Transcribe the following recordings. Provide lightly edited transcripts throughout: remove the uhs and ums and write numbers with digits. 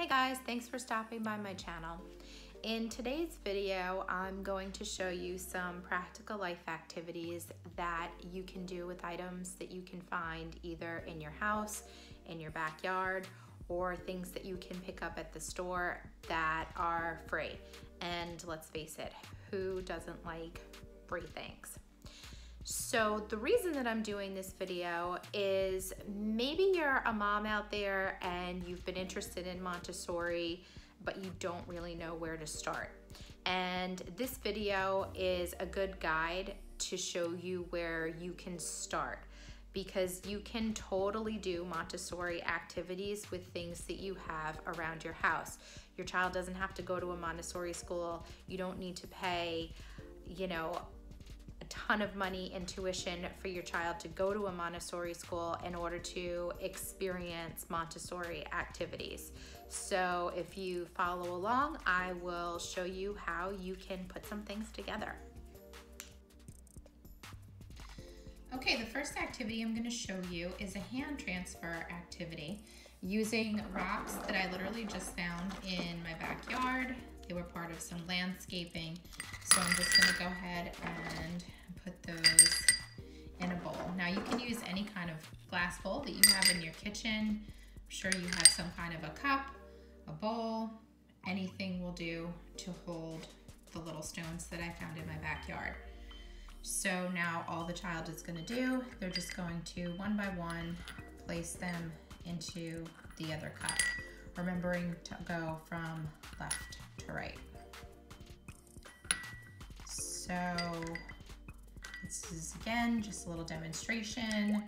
Hey guys, thanks for stopping by my channel. In today's video, I'm going to show you some practical life activities that you can do with items that you can find either in your house, in your backyard, or things that you can pick up at the store that are free. And let's face it, who doesn't like free things? So the reason that I'm doing this video is maybe you're a mom out there and you've been interested in Montessori, but you don't really know where to start. And this video is a good guide to show you where you can start, because you can totally do Montessori activities with things that you have around your house. Your child doesn't have to go to a Montessori school. You don't need to pay, a ton of money in tuition for your child to go to a Montessori school in order to experience Montessori activities. So if you follow along, I will show you how you can put some things together. Okay, the first activity I'm going to show you is a hand transfer activity using rocks that I literally just found in my backyard. They were part of some landscaping, so I'm just going to go ahead and put those in a bowl. Now you can use any kind of glass bowl that you have in your kitchen. I'm sure you have some kind of a cup, a bowl, anything will do to hold the little stones that I found in my backyard. So now all the child is going to do, they're just going to one by one place them into the other cup, remembering to go from left to right. So this is again just a little demonstration.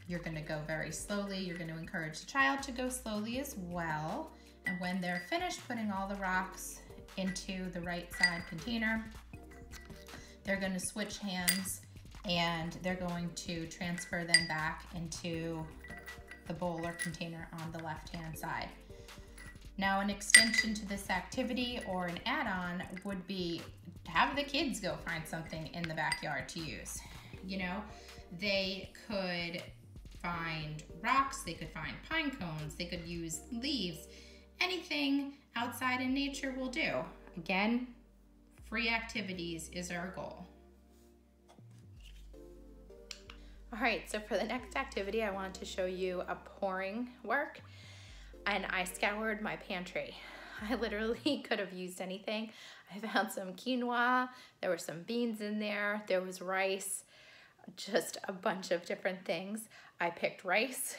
You're going to go very slowly. You're going to encourage the child to go slowly as well. And when they're finished putting all the rocks into the right side container, they're going to switch hands and they're going to transfer them back into the bowl or container on the left-hand side. Now, an extension to this activity or an add-on would be to have the kids go find something in the backyard to use. They could find rocks, they could find pine cones, they could use leaves. Anything outside in nature will do. Again, free activities is our goal. All right, so for the next activity, I want to show you a pouring work. And I scoured my pantry. I literally could have used anything. I found some quinoa, there were some beans in there was rice, just a bunch of different things. I picked rice.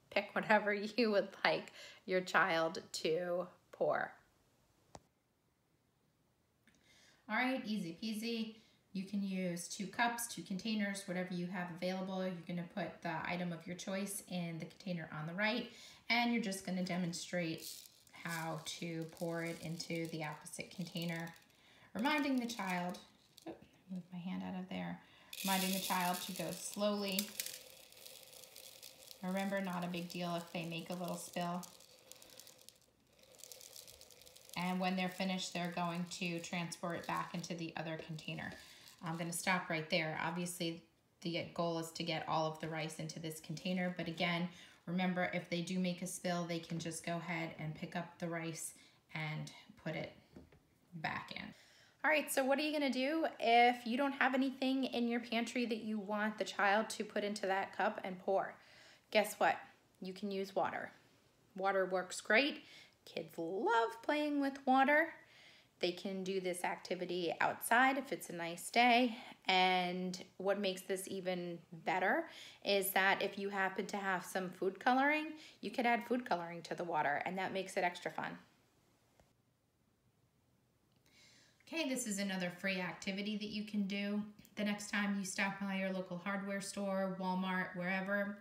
Pick whatever you would like your child to pour. All right, easy peasy. You can use 2 cups, 2 containers, whatever you have available. You're gonna put the item of your choice in the container on the right, and you're just gonna demonstrate how to pour it into the opposite container. Reminding the child, move my hand out of there, reminding the child to go slowly. Remember, not a big deal if they make a little spill. And when they're finished, they're going to transfer it back into the other container. I'm going to stop right there. Obviously, the goal is to get all of the rice into this container. But again, remember, if they do make a spill, they can just go ahead and pick up the rice and put it back in. All right, so what are you going to do if you don't have anything in your pantry that you want the child to put into that cup and pour? Guess what? You can use water. Water works great. Kids love playing with water. They can do this activity outside if it's a nice day. And what makes this even better is that if you happen to have some food coloring, you could add food coloring to the water, and that makes it extra fun. Okay, this is another free activity that you can do. The next time you stop by your local hardware store, Walmart, wherever,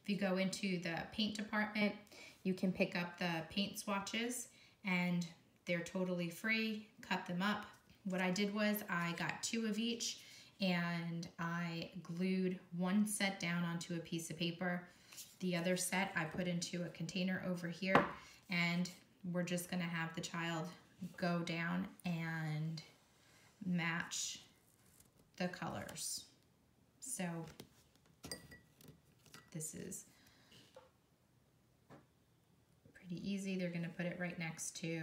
if you go into the paint department, you can pick up the paint swatches, and they're totally free. Cut them up. What I did was I got 2 of each and I glued one set down onto a piece of paper. The other set I put into a container over here, and we're just gonna have the child go down and match the colors. So this is Pretty easy. They're going to put it right next to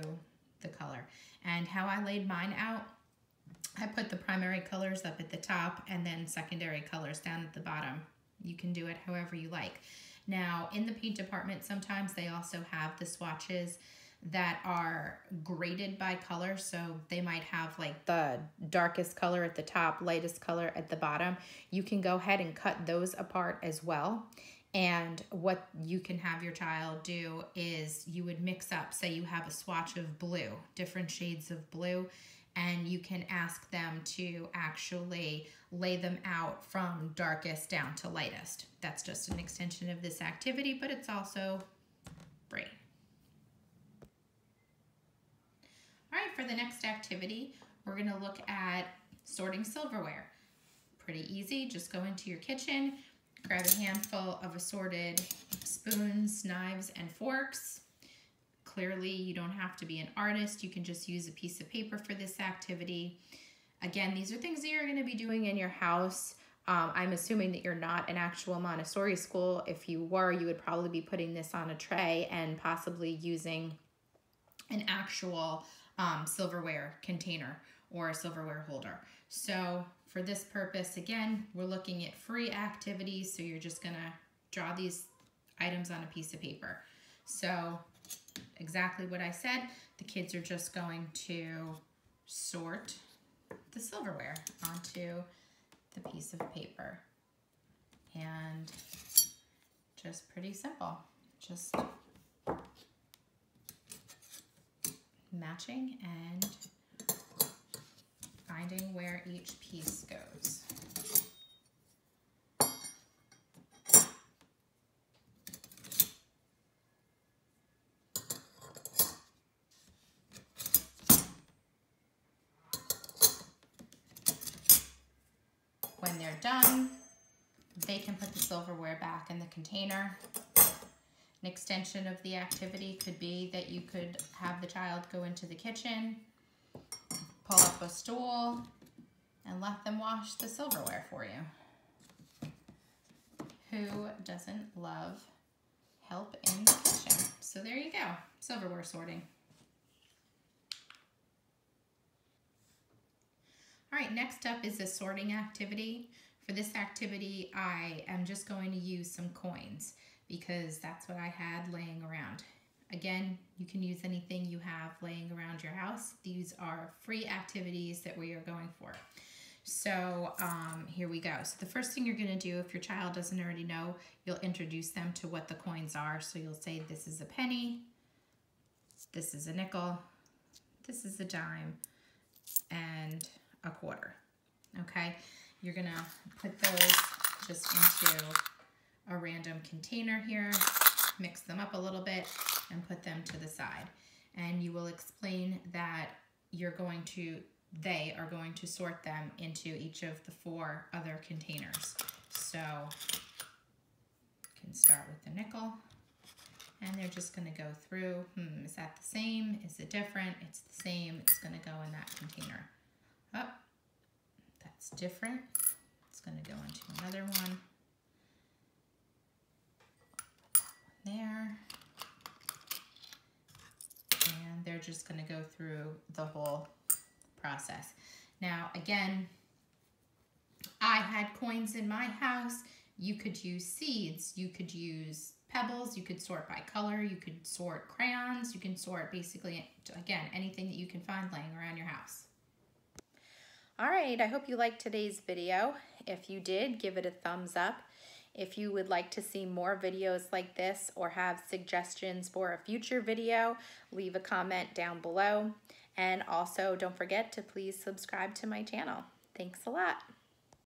the color. And how I laid mine out, I put the primary colors up at the top and then secondary colors down at the bottom. You can do it however you like. Now, in the paint department, sometimes they also have the swatches that are graded by color. So they might have like the darkest color at the top, lightest color at the bottom. You can go ahead and cut those apart as well. And what you can have your child do is you would mix up, say you have a swatch of blue, different shades of blue, and you can ask them to actually lay them out from darkest down to lightest. That's just an extension of this activity, but it's also free. All right, for the next activity, we're gonna look at sorting silverware. Pretty easy, just go into your kitchen, grab a handful of assorted spoons, knives, and forks. Clearly, you don't have to be an artist. You can just use a piece of paper for this activity. Again, these are things that you're going to be doing in your house. I'm assuming that you're not an actual Montessori school. If you were, you would probably be putting this on a tray and possibly using an actual silverware container or a silverware holder. So for this purpose, again, we're looking at free activities. So you're just going to draw these items on a piece of paper. So exactly what I said, the kids are just going to sort the silverware onto the piece of paper. And just pretty simple, just matching and finding where each piece goes. When they're done, they can put the silverware back in the container. An extension of the activity could be that you could have the child go into the kitchen, pull up a stool, and let them wash the silverware for you. Who doesn't love help in the kitchen? So there you go, silverware sorting. All right, next up is a sorting activity. For this activity, I am just going to use some coins because that's what I had laying around. Again, you can use anything you have laying around your house. These are free activities that we are going for. So here we go. So the first thing you're gonna do, if your child doesn't already know, you'll introduce them to what the coins are. So you'll say, this is a penny, this is a nickel, this is a dime, and a quarter. Okay, you're gonna put those just into a random container here, mix them up a little bit, and put them to the side. And you will explain that they are going to sort them into each of the 4 other containers. So you can start with the nickel, and they're just gonna go through, is that the same? Is it different? It's the same, it's gonna go in that container. Oh, that's different. It's going to go into another one. Put that one there. And they're just going to go through the whole process. Now, again, I had coins in my house. You could use seeds. You could use pebbles. You could sort by color. You could sort crayons. You can sort basically, again, anything that you can find laying around your house. All right, I hope you liked today's video. If you did, give it a thumbs up. If you would like to see more videos like this or have suggestions for a future video, leave a comment down below. And also, don't forget to please subscribe to my channel. Thanks a lot.